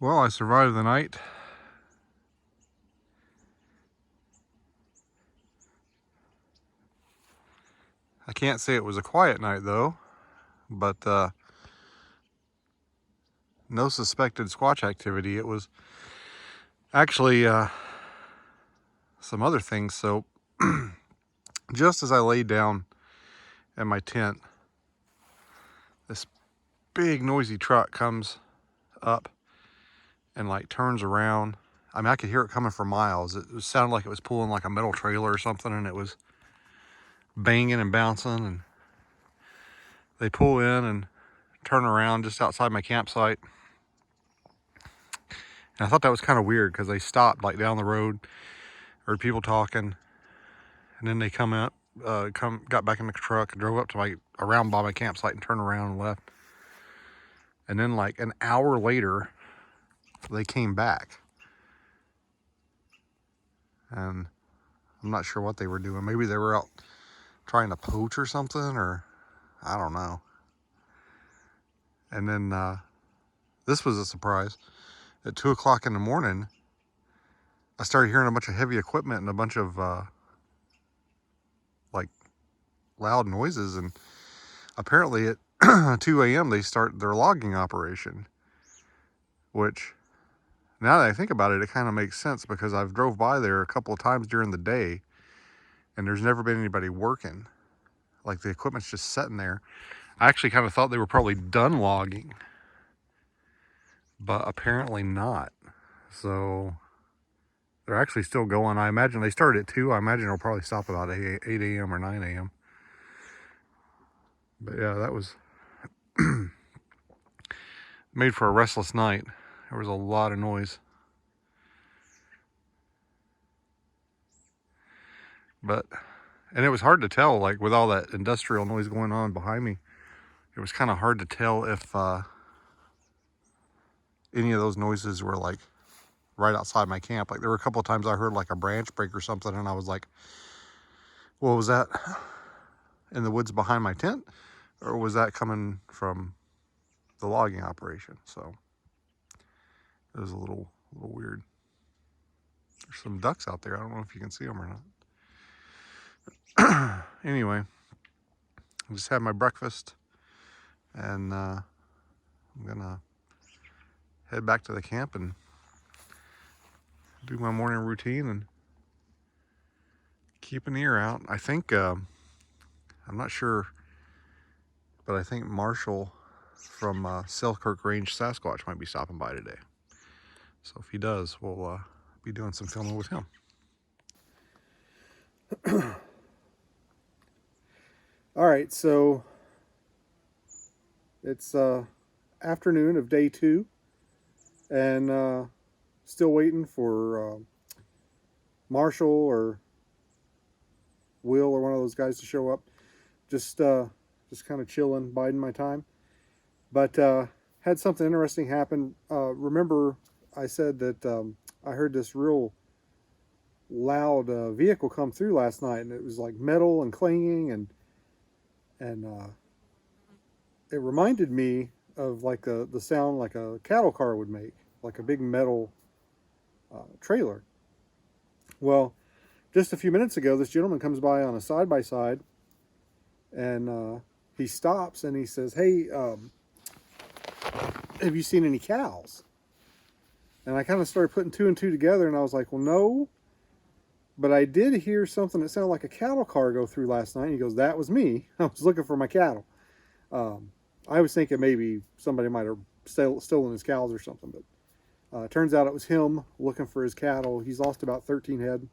Well, I survived the night. I can't say it was a quiet night though, but no suspected Squatch activity. It was actually some other things. So just as I laid down in my tent, this big noisy truck comes up and like turns around. I mean, I could hear it coming for miles. It sounded like it was pulling like a metal trailer or something, and it was banging and bouncing. And they pull in and turn around just outside my campsite. And I thought that was kind of weird because they stopped like down the road, heard people talking, and then they got back in the truck and drove up to around by my campsite and turned around and left. And then like an hour later, they came back. And I'm not sure what they were doing. Maybe they were out trying to poach or something, or I don't know. And then this was a surprise. At 2 o'clock in the morning, I started hearing a bunch of heavy equipment and a bunch of like loud noises. And apparently at 2 a.m. they start their logging operation, which now that I think about it, it kind of makes sense because I've drove by there a couple of times during the day and there's never been anybody working. Like the equipment's just sitting there. I actually kind of thought they were probably done logging, but apparently not. So they're actually still going. I imagine they started at 2. I imagine it'll probably stop about 8 a.m. or 9 a.m. But yeah, that was made for a restless night. There was a lot of noise. And it was hard to tell, like with all that industrial noise going on behind me, it was kind of hard to tell if any of those noises were like right outside my camp. Like there were a couple of times I heard like a branch break or something, and I was like, well, was that in the woods behind my tent, or was that coming from the logging operation? So it was a little weird. There's some ducks out there. I don't know if you can see them or not. Anyway, I just had my breakfast, and I'm gonna head back to the camp and do my morning routine and keep an ear out. I think I'm not sure, but I think Marshall from Selkirk Range Sasquatch might be stopping by today. So if he does, we'll be doing some filming with him. All right, so it's afternoon of day 2, and still waiting for Marshall or Will or one of those guys to show up. Just kind of chilling, biding my time. But had something interesting happen. Remember, I said that I heard this real loud vehicle come through last night, and it was like metal and clanging, and it reminded me of like the sound like a cattle car would make, like a big metal trailer. Well, just a few minutes ago, this gentleman comes by on a side-by-side, and he stops and he says, hey, have you seen any cows? And I kind of started putting 2 and 2 together, and I was like, well, no, but I did hear something that sounded like a cattle car go through last night. And he goes, that was me. I was looking for my cattle. I was thinking maybe somebody might have stolen his cows or something, but it turns out it was him looking for his cattle. He's lost about 13 head.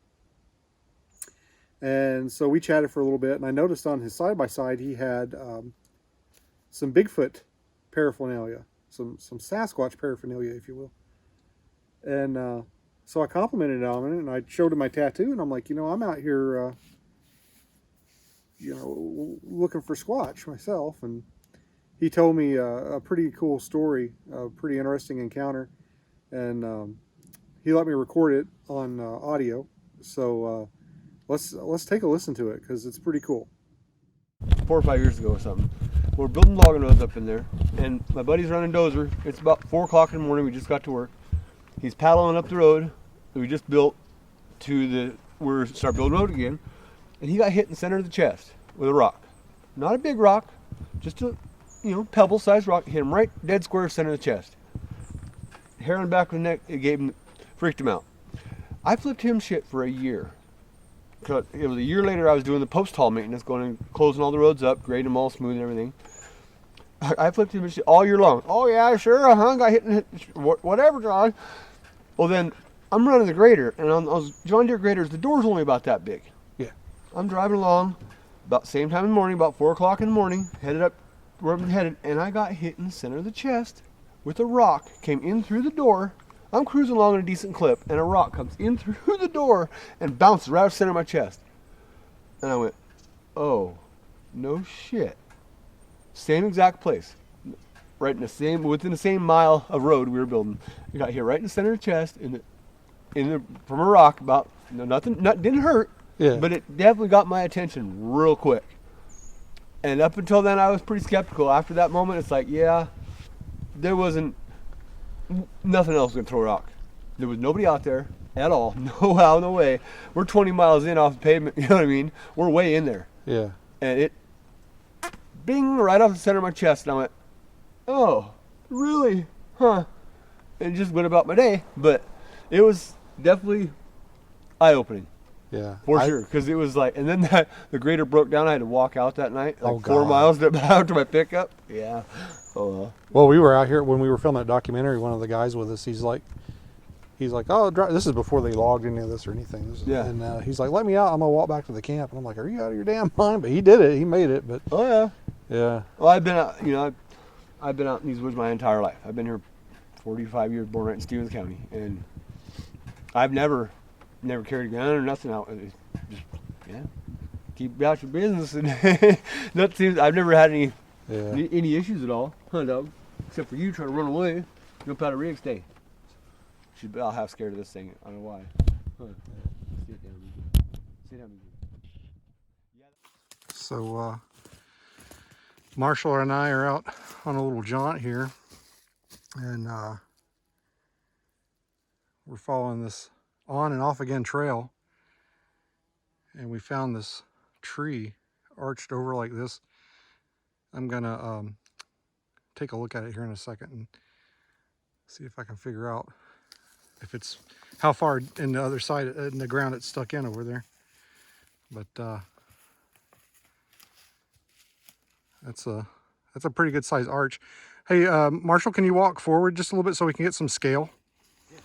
And so we chatted for a little bit, and I noticed on his side-by-side he had some Bigfoot paraphernalia, some Sasquatch paraphernalia, if you will. And so I complimented him on it, and I showed him my tattoo, and I'm like, you know, I'm out here looking for squatch myself, and he told me a pretty cool story, a pretty interesting encounter, and he let me record it on audio. So let's take a listen to it because it's pretty cool. 4 or 5 years ago or something. We're building logging roads up in there, and my buddy's running dozer. It's about 4 o'clock in the morning. We just got to work. He's paddling up the road that we just built we're start building road again, and he got hit in the center of the chest with a rock. Not a big rock, just a pebble-sized rock. Hit him right dead square center of the chest. Hair on the back of the neck. Freaked him out. I flipped him shit for a year. It was a year later I was doing the post-haul maintenance, going and closing all the roads up, grading them all smooth and everything. I flipped him shit all year long. Oh yeah, sure, got hit, whatever, John. Well then, I'm running the grader, and on those John Deere graders, the door's only about that big. Yeah. I'm driving along, about the same time in the morning, about 4 o'clock in the morning, headed up where I'm headed, and I got hit in the center of the chest with a rock, came in through the door. I'm cruising along at a decent clip, and a rock comes in through the door and bounces right out the center of my chest. And I went, oh, no shit. Same exact place. Right within the same mile of road we were building. I got hit right in the center of the chest from a rock. Didn't hurt, Yeah. but it definitely got my attention real quick. And up until then, I was pretty skeptical. After that moment, it's like, yeah, there wasn't nothing else gonna throw a rock. There was nobody out there at all. No how, no way. We're 20 miles in off the pavement, you know what I mean? We're way in there. Yeah. And it bing right off the center of my chest, and I went, oh, really? Huh. And just went about my day. But it was definitely eye-opening. Yeah. For sure. Because it was like, and then the grader broke down. I had to walk out that night, like 4 God. miles out to my pickup. Yeah. Oh, well, we were out here when we were filming that documentary. One of the guys with us, he's like, oh, this is before they logged any of this or anything. Yeah. And he's like, let me out. I'm gonna walk back to the camp. And I'm like, are you out of your damn mind? But he did it. He made it. But oh yeah. Yeah. Well, I've been out. I've been out in these woods my entire life. I've been here 45 years, born right in Stevens County, and I've never carried a gun or nothing out. Just keep out your business, and I've never had any issues at all, huh, dog? Except for you trying to run away, jump out of rig, stay. She's about half scared of this thing. I don't know why. Huh. Sit down. Sit down. So Marshall and I are out on a little jaunt here, and we're following this on and off again trail, and we found this tree arched over like this. I'm gonna take a look at it here in a second and see if I can figure out if it's how far in the other side in the ground it's stuck in over there. But that's a pretty good size arch. Hey, Marshall, can you walk forward just a little bit so we can get some scale? Yeah.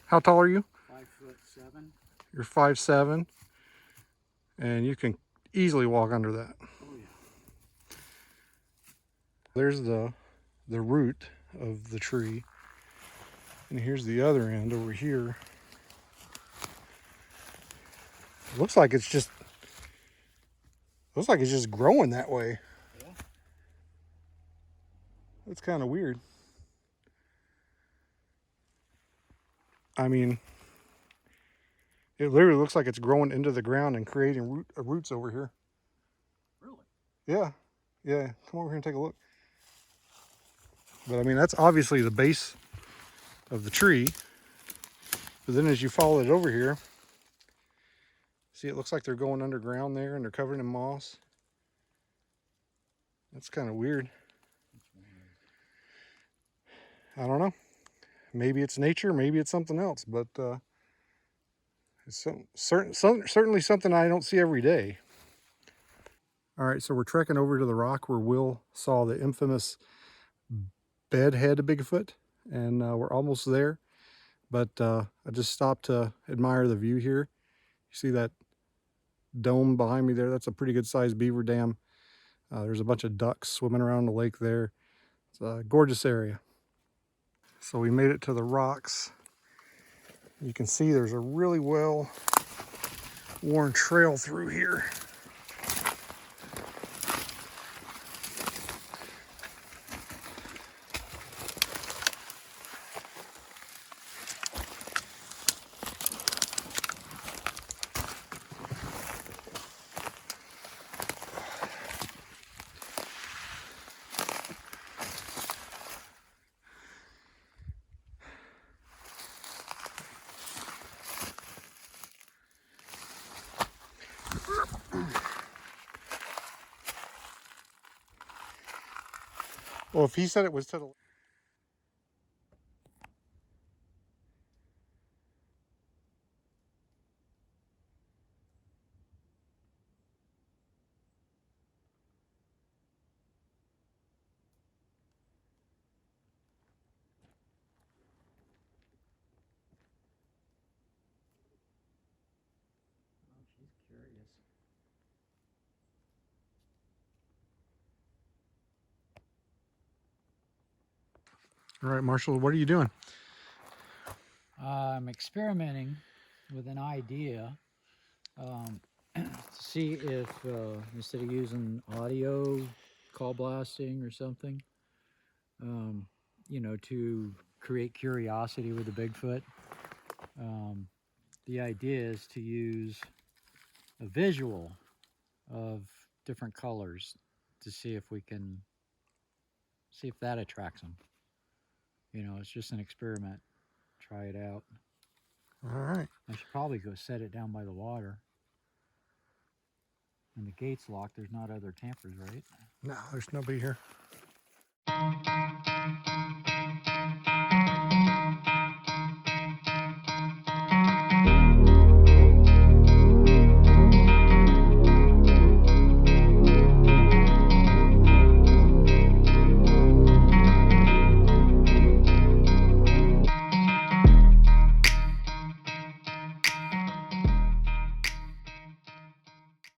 How tall are you? 5'7". You're 5'7", and you can easily walk under that. Oh yeah. There's the root of the tree, and here's the other end over here. It looks like it's just growing that way. Yeah. That's kind of weird. I mean, it literally looks like it's growing into the ground and creating roots over here. Really? Yeah. Yeah. Come over here and take a look. But I mean, that's obviously the base of the tree. But then as you follow it over here, see, it looks like they're going underground there and they're covered in moss. That's kind of weird. I don't know. Maybe it's nature, maybe it's something else, but it's certainly something I don't see every day. All right, so we're trekking over to the rock where Will saw the infamous bedhead of Bigfoot, and we're almost there. But I just stopped to admire the view here. You see that dome behind me there? That's a pretty good sized beaver dam. There's a bunch of ducks swimming around the lake there. It's a gorgeous area. So we made it to the rocks. You can see there's a really well worn trail through here. Well, if he said it was to the... Oh, she's curious. All right, Marshall, what are you doing? I'm experimenting with an idea to see if instead of using audio call blasting or something, you know, to create curiosity with the Bigfoot. The idea is to use a visual of different colors to see if we can see if that attracts them. You know, it's just an experiment. Try it out. All right. I should probably go set it down by the water. And the gate's locked. There's not other campers, right? No, there's nobody here.